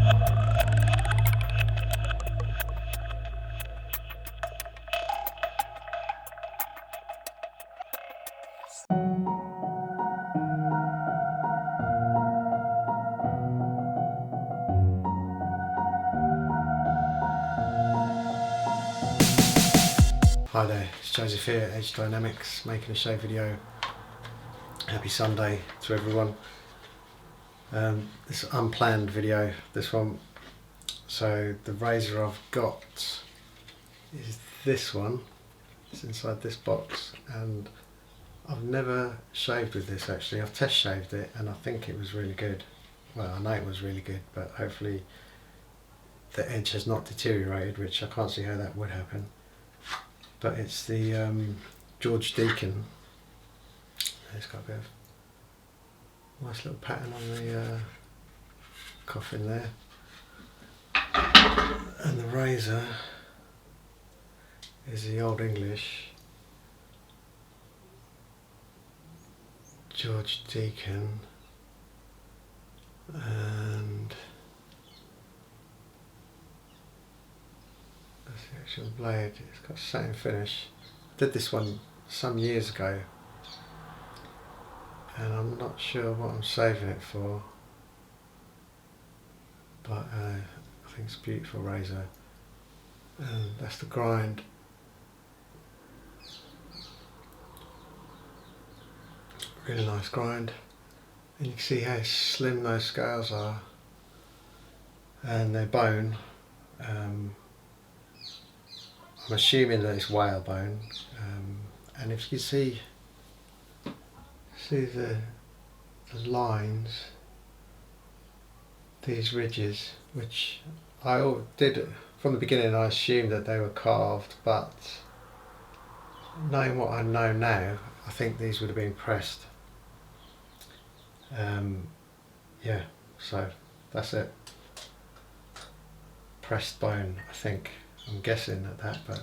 Hi there, it's Joseph here, Edge Dynamics, making a show video. Happy Sunday to everyone. This unplanned video, this one. So the razor I've got is this one. It's inside this box, and I've never shaved with this actually. I've test shaved it and I think it was really good. Well, I know it was really good, but hopefully the edge has not deteriorated, which I can't see how that would happen. But it's the George Deakin. It's got a bit of nice little pattern on the coffin there. And the razor is the Old English George Deakin, and that's the actual blade. It's got satin finish. I did this one some years ago and I'm not sure what I'm saving it for, but I think it's a beautiful razor. And that's the grind. Really nice grind, and you can see how slim those scales are, and they're bone. I'm assuming that it's whale bone, and if you see the lines, these ridges, which I did from the beginning, I assumed that they were carved, but knowing what I know now, I think these would have been pressed. Yeah, so that's it. Pressed bone, I think. I'm guessing at that, but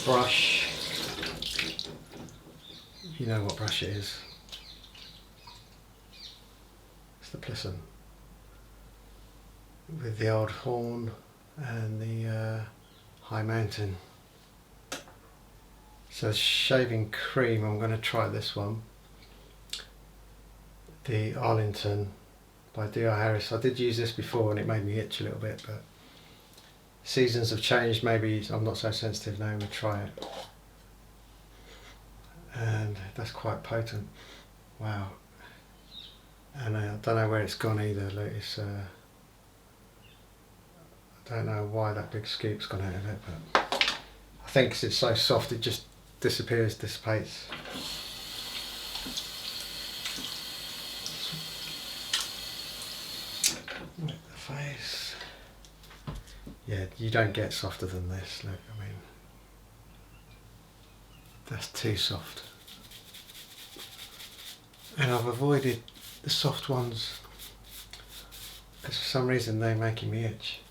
brush. You know what brush it is. It's the Plisson with the old horn and the high mountain. So shaving cream, I'm going to try this one, the Arlington by D.R. Harris. I did use this before and it made me itch a little bit, but seasons have changed, maybe I'm not so sensitive now. We'll try it. And that's quite potent. Wow. And I don't know where it's gone either. Look, it's, I don't know why that big scoop's gone out of it, but I think 'cause it's so soft it just disappears, dissipates. Look at the face. Yeah, you don't get softer than this. Look, I mean, that's too soft. And I've avoided the soft ones because for some reason they're making me itch.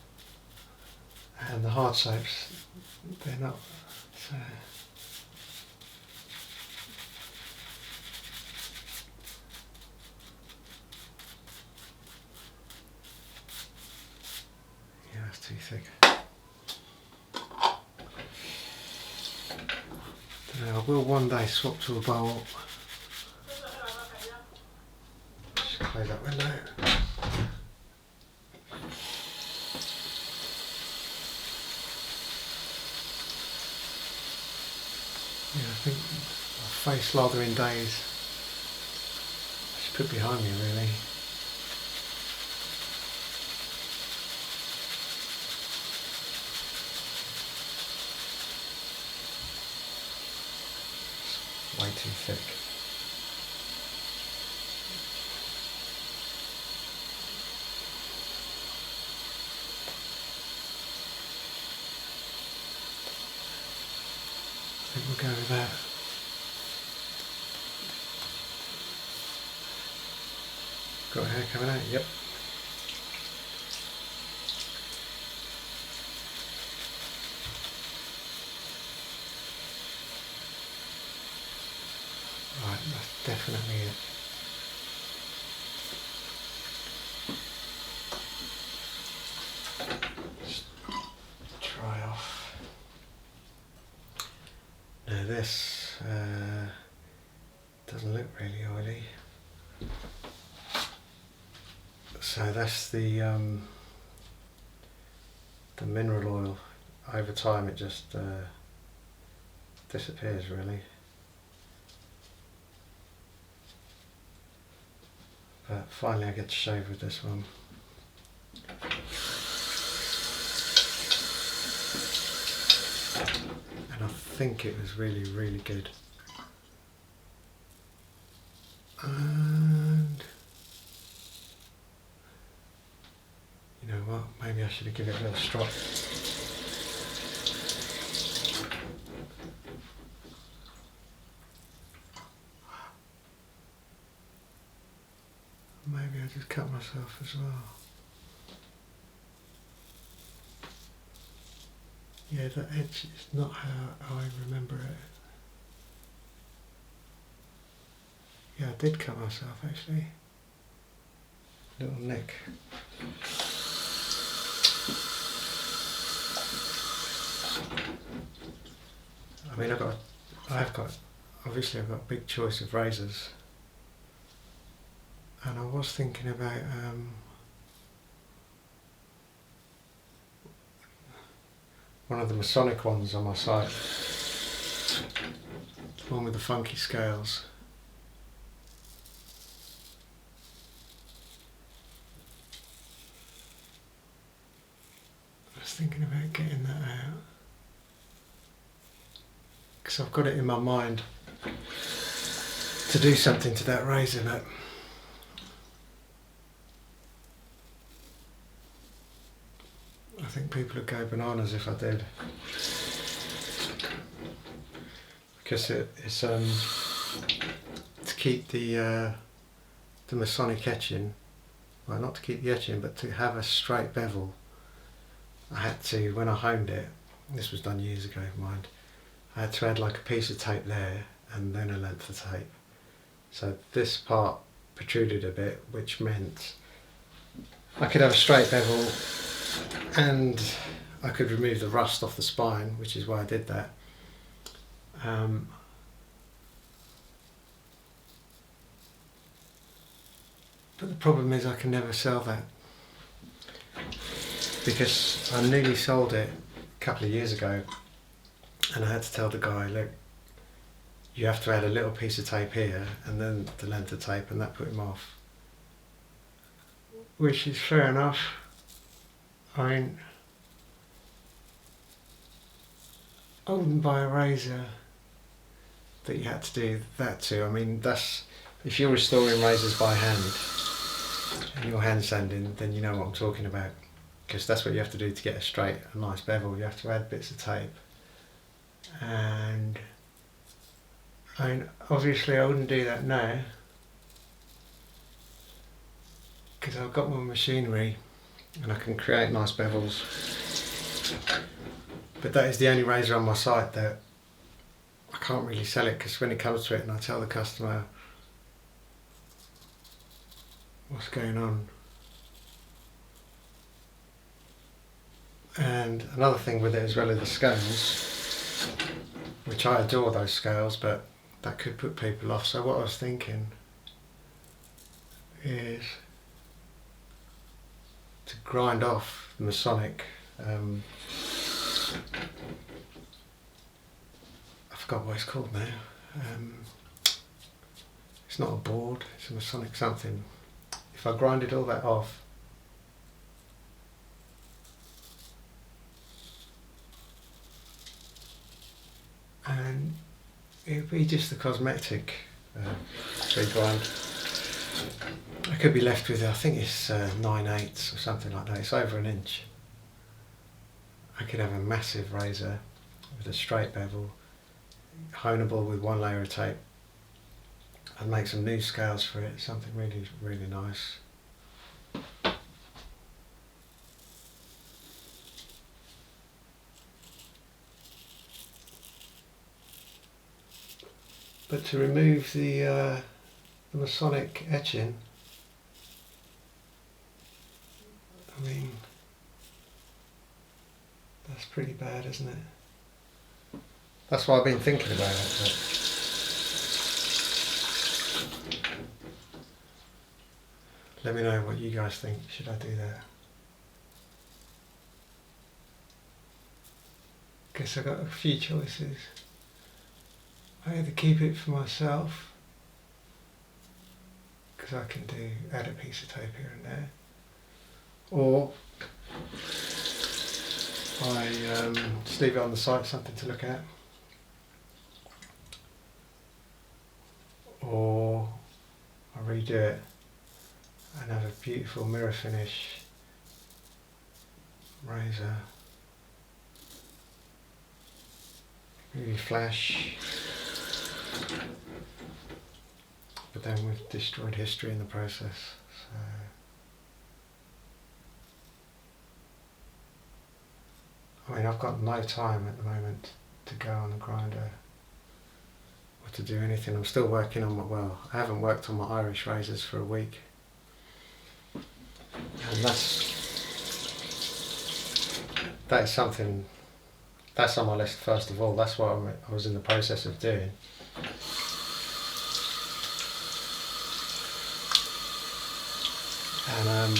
And the hard soaps, they're not. So yeah, that's too thick. I will one day swap to a bowl. Just close that window. Yeah, I think my face lathering days I should put behind me really. It's way too thick. I think we'll go with that. Got hair coming out? Yep. Right, that's definitely it. this doesn't look really oily. So that's the mineral oil. Over time it just disappears really. But finally I get to shave with this one. And I think it was really, really good. And you know what, maybe I should have given it a little strop. Maybe I just cut myself as well. Yeah, that edge is not how I remember it. Yeah, I did cut myself actually. Little nick. I mean, obviously I've got a big choice of razors. And I was thinking about one of the Masonic ones on my site, the one with the funky scales. I was thinking about getting that out because I've got it in my mind to do something to that razor, but I think people would go bananas if I did, because it's to keep the Masonic etching, well, not to keep the etching, but to have a straight bevel. I had to, when I honed it, this was done years ago, mind, I had to add like a piece of tape there and then a length of tape. So this part protruded a bit, which meant I could have a straight bevel and I could remove the rust off the spine, which is why I did that. But the problem is I can never sell that, because I nearly sold it a couple of years ago and I had to tell the guy, look, you have to add a little piece of tape here and then the length of tape, and that put him off. Which is fair enough. I mean, I wouldn't buy a razor that you had to do that to. I mean, that's, if you're restoring razors by hand and you're hand sanding, then you know what I'm talking about, because that's what you have to do to get a nice bevel. You have to add bits of tape. And I mean, obviously I wouldn't do that now because I've got my machinery and I can create nice bevels. But that is the only razor on my site that I can't really sell it, because when it comes to it and I tell the customer what's going on. And another thing with it as well are the scales, which I adore those scales, but that could put people off. So what I was thinking is to grind off the Masonic, I forgot what it's called now. It's not a board, it's a Masonic something. If I grinded all that off, and it would be just the cosmetic re-grind. I could be left with, I think it's 9/8 or something like that. It's over an inch. I could have a massive razor with a straight bevel, honeable with one layer of tape. I'd make some new scales for it, something really, really nice. But to remove the Masonic etching, I mean, that's pretty bad, isn't it? That's why I've been thinking about it. But let me know what you guys think. Should I do that? Guess I've got a few choices. I either keep it for myself, because I can add a piece of tape here and there, or I just leave it on the site, something to look at, or I redo it and have a beautiful mirror finish razor, really flash, but then we've destroyed history in the process. So I mean, I've got no time at the moment to go on the grinder or to do anything. I'm still working on I haven't worked on my Irish razors for a week. And that is something, that's on my list first of all. That's what I was in the process of doing. And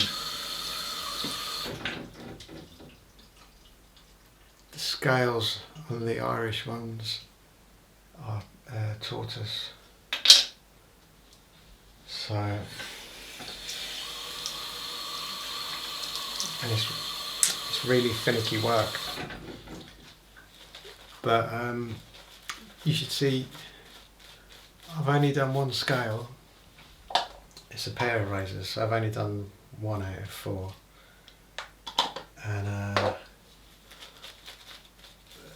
the scales on the Irish ones are tortoise. So, and it's really finicky work. But you should see, I've only done one scale. It's a pair of razors, so I've only done 1 out of 4. And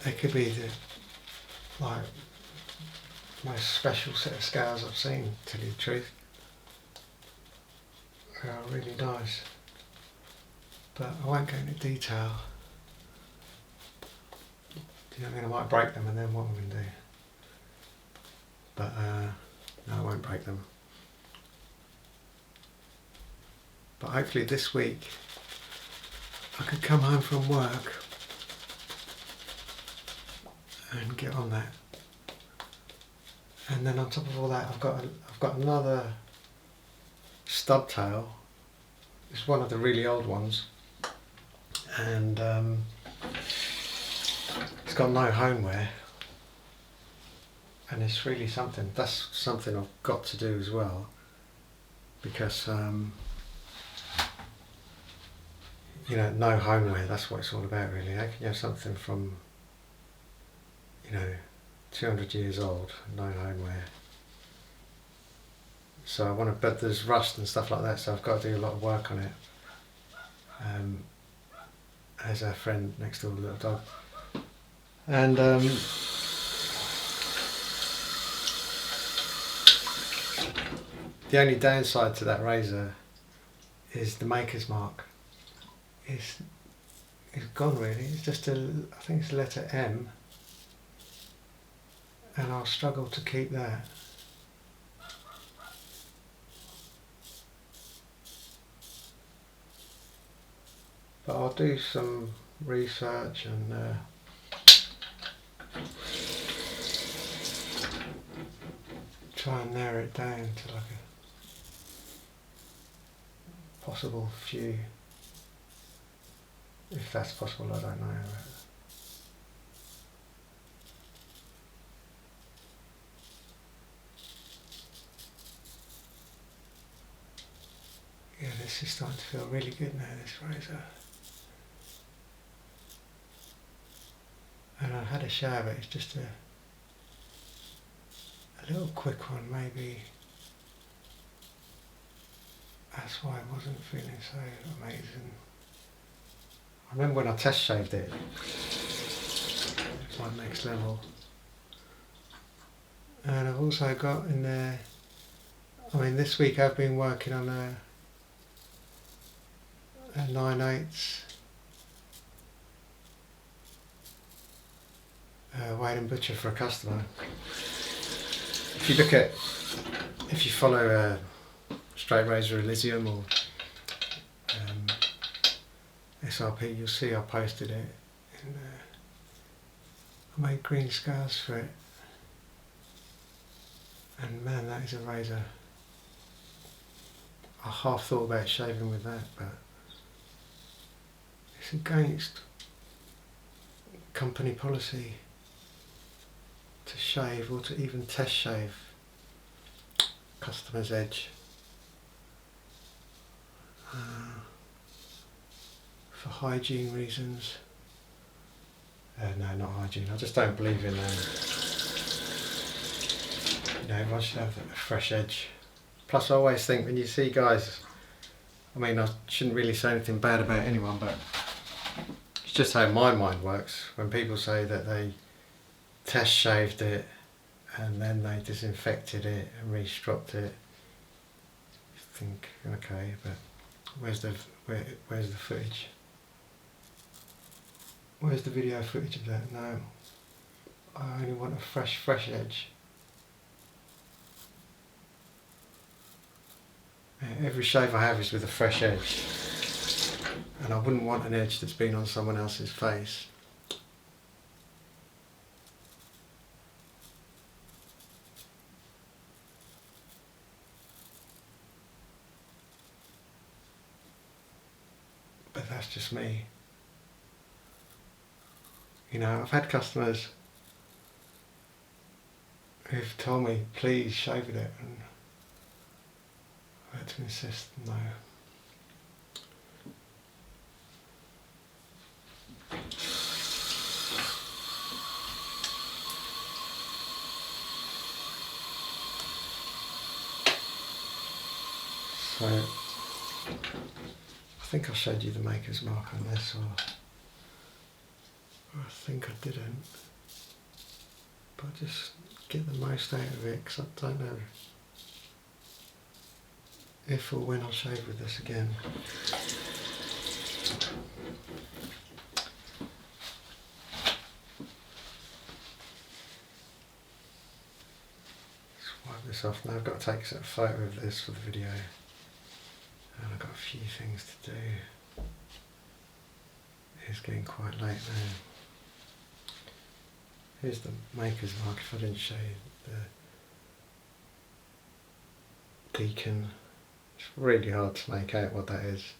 it could be the most special set of scales I've seen, to tell you the truth. They are really nice. But I won't go into detail. Do you know what I mean? I might break them, and then what am I going to do? But no, I won't break them. But hopefully this week I could come home from work and get on that. And then on top of all that, I've got another stub tail. It's one of the really old ones, and it's got no homeware, and it's really something. That's something I've got to do as well, because you know, no homeware, that's what it's all about really. How can you have something from, you know, 200 years old, no homeware? So I want to, but there's rust and stuff like that, so I've got to do a lot of work on it. As our friend next door, the little dog. And the only downside to that razor is the maker's mark. It's gone really. It's just I think it's letter M, and I'll struggle to keep that. But I'll do some research and try and narrow it down to like a possible few. If that's possible, I don't know. Yeah, this is starting to feel really good now, this razor. And I had a shower, but it's just a little quick one, maybe. That's why I wasn't feeling so amazing. I remember when I test shaved it, it's like next level. And I've also got in there, I mean this week I've been working on a 9/8 Wade and Butcher for a customer. If you follow Straight Razor Elysium or SRP, you'll see I posted it in I made green scales for it, and man, that is a razor. I half thought about shaving with that, but it's against company policy to shave or to even test shave customer's edge for hygiene reasons. No, not hygiene. I just don't believe in everyone should have a fresh edge. Plus I always think when you see guys, I mean I shouldn't really say anything bad about anyone, but it's just how my mind works. When people say that they test shaved it and then they disinfected it and re-stropped it, you think, okay, but where's the footage? Where's the video footage of that? No, I only want a fresh edge. Every shave I have is with a fresh edge, and I wouldn't want an edge that's been on someone else's face. But that's just me. You know, I've had customers who've told me, please shave it, and I had to insist, no. So, I think I showed you the maker's mark on this, or I think I didn't, but just get the most out of it, because I don't know if or when I'll shave with this again. Let's wipe this off now. I've got to take a photo of this for the video, and I've got a few things to do. It's getting quite late now. Here's the maker's mark, if I didn't show you the Deakin. It's really hard to make out what that is.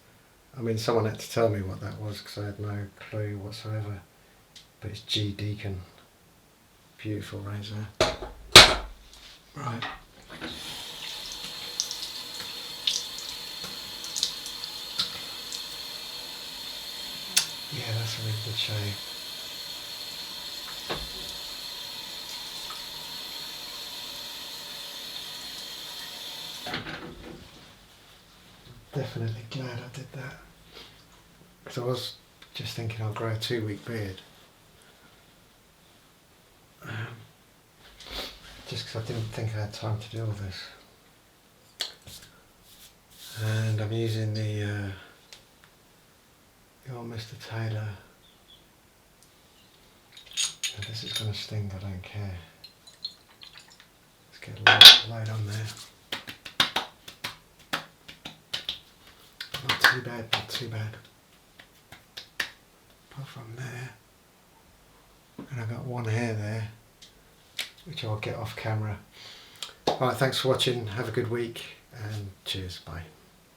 I mean, someone had to tell me what that was because I had no clue whatsoever. But it's G Deakin. Beautiful razor. Right. Yeah, that's a really good shave. Definitely glad I did that, because I was just thinking I'll grow a 2-week beard, just because I didn't think I had time to do all this. And I'm using the old Mr. Taylor, and this is going to sting, I don't care. Let's get a load on there. Not too bad, not too bad. Apart from there. And I've got one hair there, which I'll get off camera. Alright, thanks for watching, have a good week, and cheers, bye.